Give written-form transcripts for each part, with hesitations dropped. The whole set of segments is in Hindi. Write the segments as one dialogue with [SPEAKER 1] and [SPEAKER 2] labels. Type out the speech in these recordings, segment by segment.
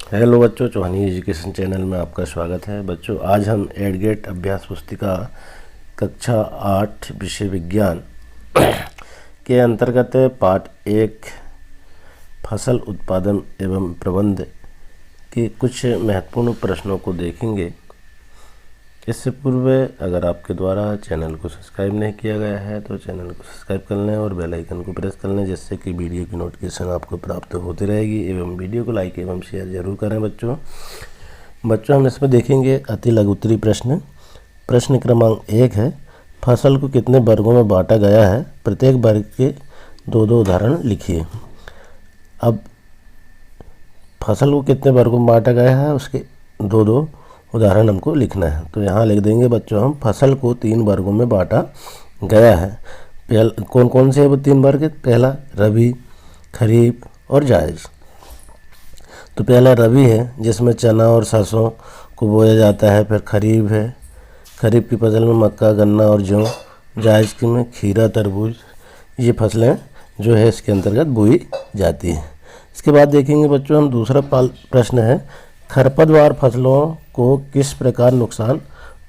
[SPEAKER 1] हेलो बच्चों, चौहानी एजुकेशन चैनल में आपका स्वागत है। बच्चों, आज हम एडगेट अभ्यास पुस्तिका कक्षा 8 विषय विज्ञान के अंतर्गत पाठ 1 फसल उत्पादन एवं प्रबंध के कुछ महत्वपूर्ण प्रश्नों को देखेंगे। इससे पूर्व अगर आपके द्वारा चैनल को सब्सक्राइब नहीं किया गया है तो चैनल को सब्सक्राइब कर लें और बेल आइकन को प्रेस कर लें, जिससे कि वीडियो की नोटिफिकेशन आपको प्राप्त होती रहेगी। एवं वीडियो को लाइक एवं शेयर जरूर करें। बच्चों हम इसमें देखेंगे अति लघु उत्तरीय प्रश्न। प्रश्न क्रमांक 1 है, फसल को कितने वर्गों में बांटा गया है? प्रत्येक वर्ग के 2-2 उदाहरण लिखिए। अब फसल को कितने वर्गों में बांटा गया है, उसके 2-2 उदाहरण हमको लिखना है। तो यहाँ लिख देंगे बच्चों हम फसल को 3 वर्गों में बांटा गया है। कौन कौन से वो 3 वर्ग? पहला रबी, खरीफ और जायज़। तो पहला रबी है जिसमें चना और सरसों को बोया जाता है। फिर खरीफ है, खरीफ की फसल में मक्का, गन्ना और जौ। जायज़ की में खीरा, तरबूज, ये फसलें जो है इसके अंतर्गत बोई जाती हैं। इसके बाद देखेंगे बच्चों हम दूसरा प्रश्न है, खरपतवार फसलों को किस प्रकार नुकसान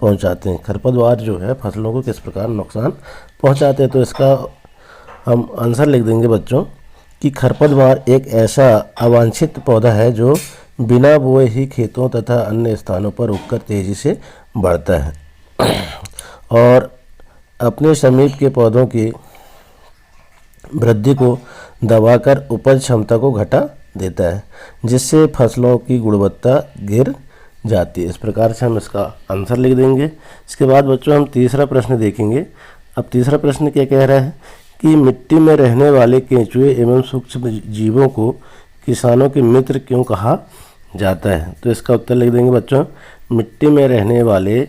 [SPEAKER 1] पहुंचाते हैं? खरपतवार जो है फसलों को किस प्रकार नुकसान पहुंचाते हैं? तो इसका हम आंसर लिख देंगे बच्चों कि खरपतवार एक ऐसा अवांछित पौधा है जो बिना बोए ही खेतों तथा अन्य स्थानों पर उगकर तेजी से बढ़ता है और अपने समीप के पौधों की वृद्धि को दबाकर उपज क्षमता को घटा देता है, जिससे फसलों की गुणवत्ता गिर जाती है। इस प्रकार से हम इसका आंसर लिख देंगे। इसके बाद बच्चों हम तीसरा प्रश्न देखेंगे। अब तीसरा प्रश्न क्या कह रहा है कि मिट्टी में रहने वाले केंचुए एवं सूक्ष्म जीवों को किसानों के मित्र क्यों कहा जाता है? तो इसका उत्तर लिख देंगे बच्चों, मिट्टी में रहने वाले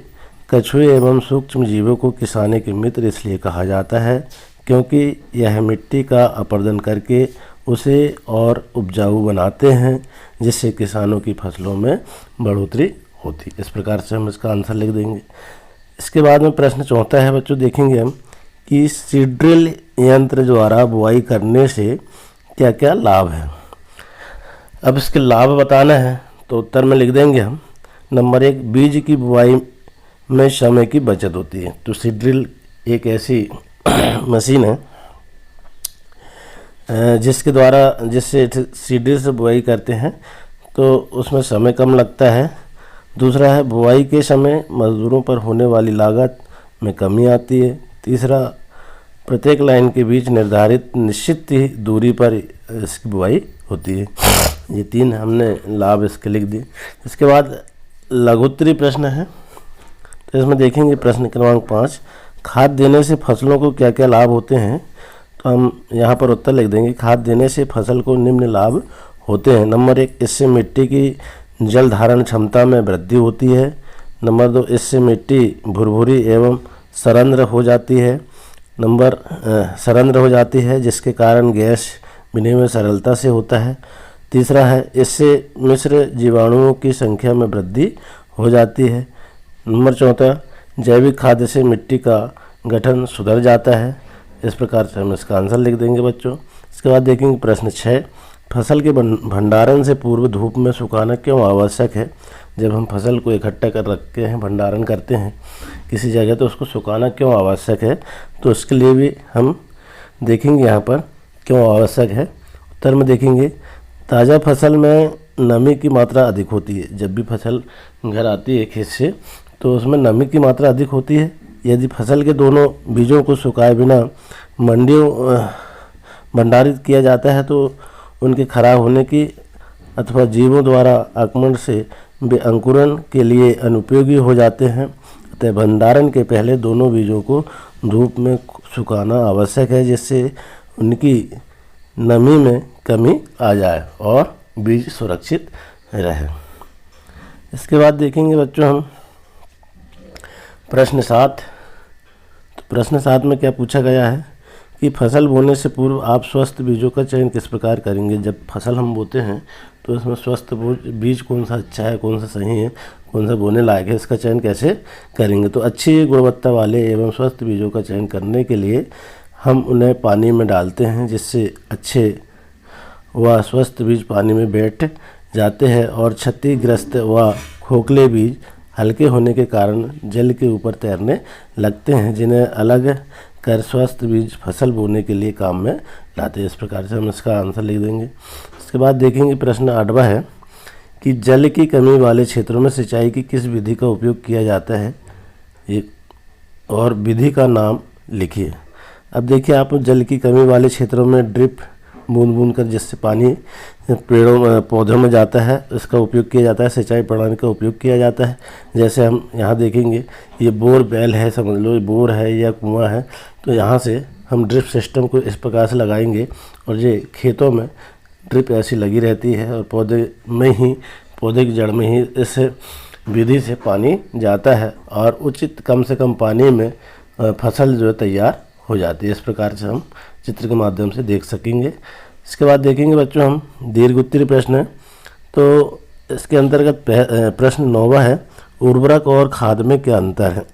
[SPEAKER 1] कछुए एवं सूक्ष्म जीवों को किसानों के मित्र इसलिए कहा जाता है क्योंकि यह मिट्टी का अपरदन करके उसे और उपजाऊ बनाते हैं, जिससे किसानों की फसलों में बढ़ोतरी होती। इस प्रकार से हम इसका आंसर लिख देंगे। इसके बाद में प्रश्न चौथा है बच्चों, देखेंगे हम कि सीड्रिल यंत्र द्वारा बुआई करने से क्या क्या लाभ है। अब इसके लाभ बताना है तो उत्तर में लिख देंगे हम। नंबर 1, बीज की बुआई में समय की बचत होती है। तो सीड्रिल एक ऐसी मशीन है जिससे सीड्रिल से बुआई करते हैं तो उसमें समय कम लगता है। दूसरा है बुआई के समय मजदूरों पर होने वाली लागत में कमी आती है। तीसरा, प्रत्येक लाइन के बीच निर्धारित निश्चित ही दूरी पर इसकी बुआई होती है। ये 3 हमने लाभ इसके लिख दिए। इसके बाद लघुत्तरीय प्रश्न है, तो इसमें देखेंगे प्रश्न क्रमांक 5, खाद देने से फसलों को क्या क्या लाभ होते हैं? तो हम यहाँ पर उत्तर लिख देंगे, खाद देने से फसल को निम्न लाभ होते हैं। नंबर 1, इससे मिट्टी की जल धारण क्षमता में वृद्धि होती है। नंबर 2, इससे मिट्टी भुरभुरी एवं सरंध्र हो जाती है, जिसके कारण गैस विनिमय सरलता से होता है। तीसरा है, इससे मिश्र जीवाणुओं की संख्या में वृद्धि हो जाती है। नंबर 4, जैविक खाद से मिट्टी का गठन सुधर जाता है। इस प्रकार से हम इसका आंसर लिख देंगे बच्चों। इसके बाद देखेंगे प्रश्न 6, फसल के भंडारण से पूर्व धूप में सुखाना क्यों आवश्यक है? जब हम फसल को इकट्ठा कर रखते हैं, भंडारण करते हैं किसी जगह, तो उसको सुखाना क्यों आवश्यक है? तो उसके लिए भी हम देखेंगे यहाँ पर क्यों आवश्यक है। उत्तर में देखेंगे, ताज़ा फसल में नमी की मात्रा अधिक होती है। जब भी फसल घर आती है खेत से तो उसमें नमी की मात्रा अधिक होती है। यदि फसल के दोनों बीजों को सुखाए बिना मंडियों भंडारित किया जाता है तो उनके खराब होने की अथवा जीवों द्वारा आक्रमण से वे अंकुरण के लिए अनुपयोगी हो जाते हैं। अतः भंडारण के पहले दोनों बीजों को धूप में सुखाना आवश्यक है, जिससे उनकी नमी में कमी आ जाए और बीज सुरक्षित रहे। इसके बाद देखेंगे बच्चों हम प्रश्न 7। तो प्रश्न 7 में क्या पूछा गया है कि फसल बोने से पूर्व आप स्वस्थ बीजों का चयन किस प्रकार करेंगे? जब फसल हम बोते हैं तो इसमें स्वस्थ बीज कौन सा अच्छा है, कौन सा सही है, कौन सा बोने लायक है, इसका चयन कैसे करेंगे? तो अच्छी गुणवत्ता वाले एवं स्वस्थ बीजों का चयन करने के लिए हम उन्हें पानी में डालते हैं, जिससे अच्छे व स्वस्थ बीज पानी में बैठ जाते हैं और क्षतिग्रस्त व खोखले बीज हल्के होने के कारण जल के ऊपर तैरने लगते हैं, जिन्हें अलग कर स्वस्थ बीज फसल बोने के लिए काम में लाते हैं। इस प्रकार से हम इसका आंसर लिख देंगे। इसके बाद देखेंगे प्रश्न 8वां है कि जल की कमी वाले क्षेत्रों में सिंचाई की किस विधि का उपयोग किया जाता है, और विधि का नाम लिखिए। अब देखिए आप, जल की कमी वाले क्षेत्रों में ड्रिप बूंद बूंद कर जिससे पानी पौधों में जाता है, इसका उपयोग किया जाता है। सिंचाई प्रणाली का उपयोग किया जाता है। जैसे हम यहाँ देखेंगे, ये बोर बेल है, समझ लो ये बोर है या कुआं है, तो यहाँ से हम ड्रिप सिस्टम को इस प्रकार से लगाएंगे और ये खेतों में ड्रिप ऐसी लगी रहती है और पौधे की जड़ में ही इस विधि से पानी जाता है और उचित कम से कम पानी में फसल जो है तैयार हो जाती है। इस प्रकार से हम चित्र के माध्यम से देख सकेंगे। इसके बाद देखेंगे बच्चों हम दीर्घ उत्तरीय प्रश्न है, तो इसके अंतर्गत प्रश्न 9वां है, उर्वरक और खाद में क्या अंतर है।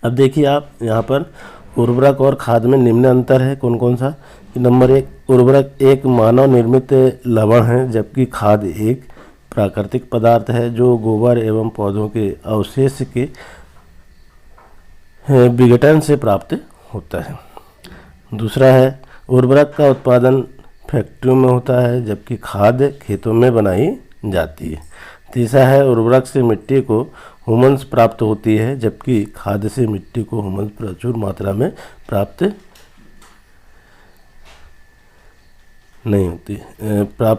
[SPEAKER 1] अब देखिए आप, यहाँ पर उर्वरक और खाद में निम्न अंतर है। कौन कौन सा? नंबर 1, उर्वरक एक मानव निर्मित लवण है, जबकि खाद एक प्राकृतिक पदार्थ है जो गोबर एवं पौधों के अवशेष के विघटन से प्राप्त होता है। दूसरा है, उर्वरक का उत्पादन फैक्ट्रियों में होता है, जबकि खाद खेतों में बनाई जाती है। तीसरा है, उर्वरक से मिट्टी को ह्यूमस प्राप्त होती है, जबकि खाद से मिट्टी को ह्यूमस प्रचुर मात्रा में प्राप्त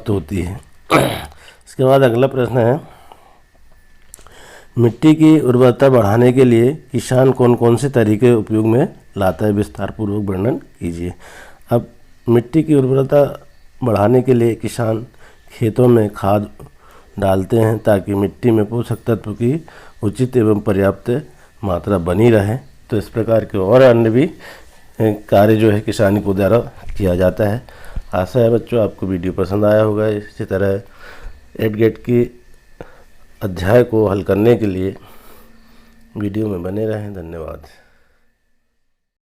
[SPEAKER 1] होती है। इसके बाद अगला प्रश्न है, मिट्टी की उर्वरता बढ़ाने के लिए किसान कौन कौन से तरीके उपयोग में लाता है, विस्तार पूर्वक वर्णन कीजिए। अब मिट्टी की उर्वरता बढ़ाने के लिए किसान खेतों में खाद डालते हैं ताकि मिट्टी में पोषक तत्व की उचित एवं पर्याप्त मात्रा बनी रहे। तो इस प्रकार के और अन्य भी कार्य जो है किसानी को द्वारा किया जाता है। आशा है बच्चों आपको वीडियो पसंद आया होगा। इसी तरह एडगेट की अध्याय को हल करने के लिए वीडियो में बने रहें। धन्यवाद।